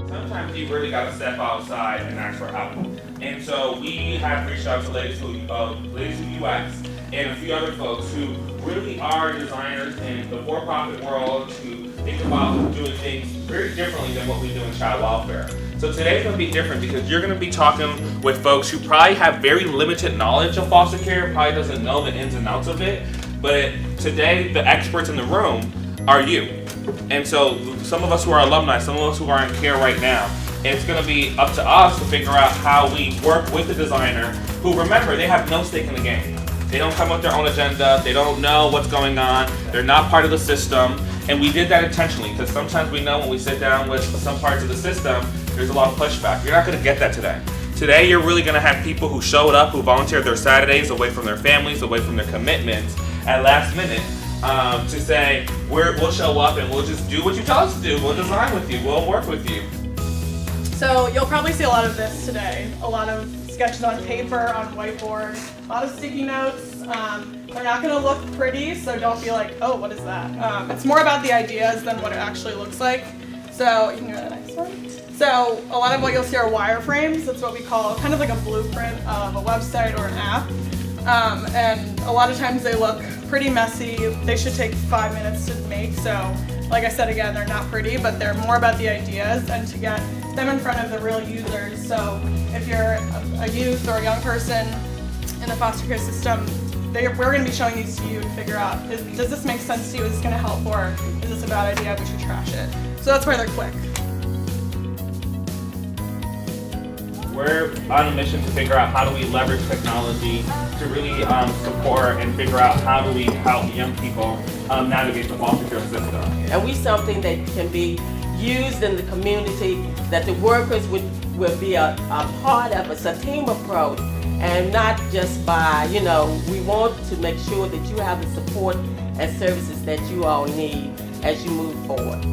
sometimes you really got to step outside and ask for help. And so we have reached out to ladies who UX and a few other folks who really are designers in the for-profit world who think about doing things very differently than what we do in child welfare. So today's going to be different because you're going to be talking with folks who probably have very limited knowledge of foster care, probably doesn't know the ins and outs of it, but today the experts in the room are you. And so some of us who are alumni, some of us who are in care right now, it's going to be up to us to figure out how we work with the designer who, remember, they have no stake in the game. They don't come with their own agenda, they don't know what's going on, they're not part of the system, and we did that intentionally because sometimes we know when we sit down with some parts of the system, there's a lot of pushback. You're not going to get that today. Today you're really going to have people who showed up, who volunteered their Saturdays away from their families, away from their commitments at last minute to say, we'll show up and we'll just do what you tell us to do, we'll design with you, we'll work with you. So you'll probably see a lot of this today, a lot of sketches on paper, on whiteboard, a lot of sticky notes. They're not going to look pretty, so don't be like, oh, what is that? It's more about the ideas than what it actually looks like. So you can go to the next one. So a lot of what you'll see are wireframes. That's what we call kind of like a blueprint of a website or an app. And a lot of times they look pretty messy. They should take 5 minutes to make. So like I said again, they're not pretty, but they're more about the ideas and to get them in front of the real users. So if you're a youth or a young person in the foster care system, we're going to be showing these to you to figure out, does this make sense to you? Is this going to help, or is this a bad idea? We should trash it. So that's why they're quick. We're on a mission to figure out how do we leverage technology to really support and figure out how do we help young people navigate the foster care system. And we something that can be used in the community, that the workers will be a part of. It's a team approach, and not just by, we want to make sure that you have the support and services that you all need as you move forward.